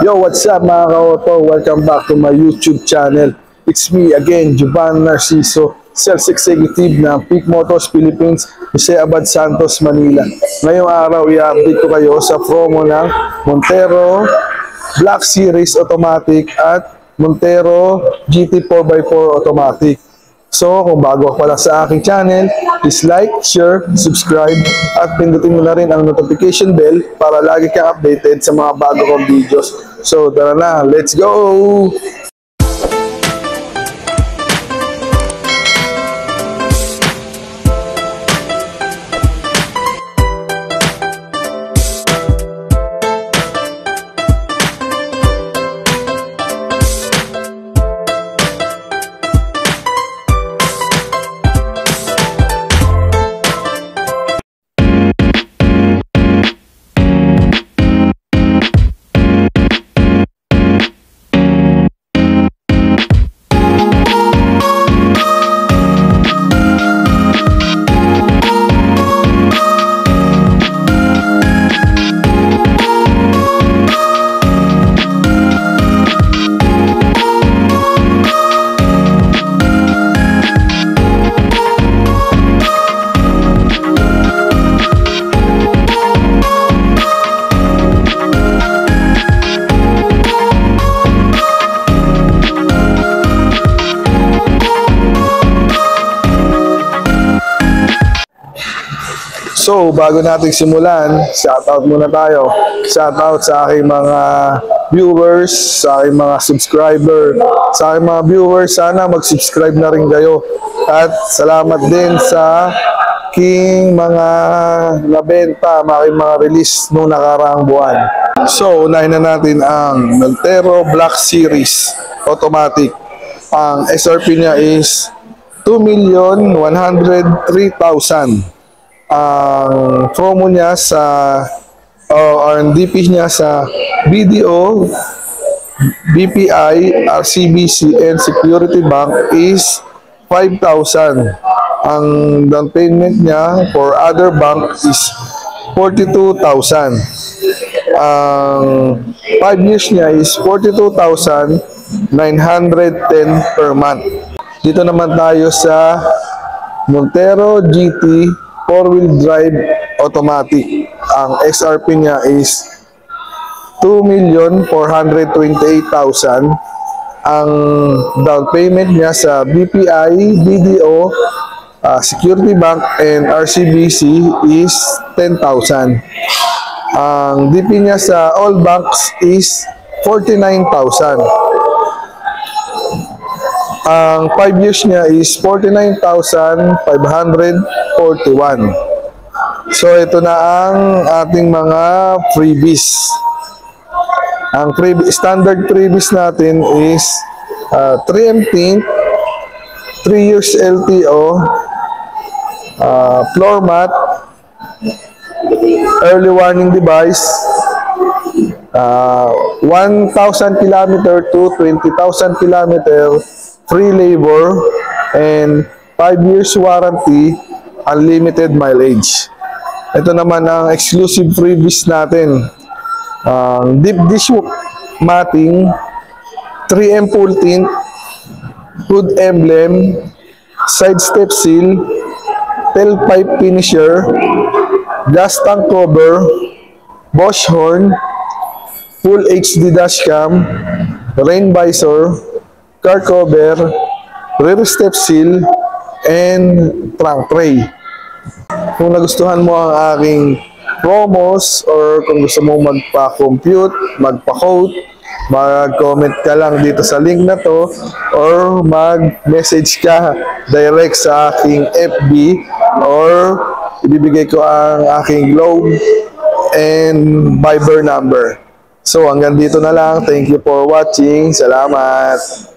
Yo, what's up mga ka-auto? Welcome back to my YouTube channel. It's me again, Juban Narciso, Sales Executive ng Peak Motors Philippines, Jose Abad Santos, Manila. Ngayong araw, i-update ko kayo sa promo ng Montero Black Series Automatic at Montero GT 4x4 Automatic. So, kung bago ka pala sa aking channel, please like, share, subscribe, at pindutin mo na rin ang notification bell para lagi kang updated sa mga bago kong videos. So, tara na, let's go! So, bago natin simulan, shoutout muna tayo. Shoutout sa aking mga viewers, sa aking mga subscriber, sa aking mga viewers, sana mag-subscribe na rin kayo. At salamat din sa aking mga nabenta, aking mga release noong nakaraang buwan. So, unahin na natin ang Montero Black Series Automatic. Ang SRP niya is 2,103,000. Ang promo niya sa RNDP niya sa BDO, BPI, RCBC, and Security Bank is 5,000. Ang down payment niya for other bank is 42,000. Ang 5 years niya is 42,910 per month. Dito naman tayo sa Montero GT 4-wheel drive automatic. Ang SRP niya is 2,428,000. Ang down payment niya sa BPI, BDO, Security Bank, and RCBC is 10,000. Ang DP niya sa all banks is 49,000. Ang 5 years niya is 49,541. So, ito na ang ating mga freebies. Ang standard freebies natin is 3M tint, 3 years LTO, floor mat, early warning device, 1,000 km to 20,000 km free labor, and 5 years warranty, unlimited mileage. Ito naman ang exclusive freebies natin. Deep dish matting, 3M full tint, hood emblem, side step seal, tailpipe finisher, gas tank cover, Bosch horn, full HD dashcam, rain visor, car cover, rear step seal, and trunk tray. Kung nagustuhan mo ang aking promos or kung gusto mo magpa-compute, magpa-quote, mag-comment ka lang dito sa link na to or mag-message ka direct sa aking FB or ibibigay ko ang aking Globe and Viber number. So hanggang dito na lang. Thank you for watching. Salamat!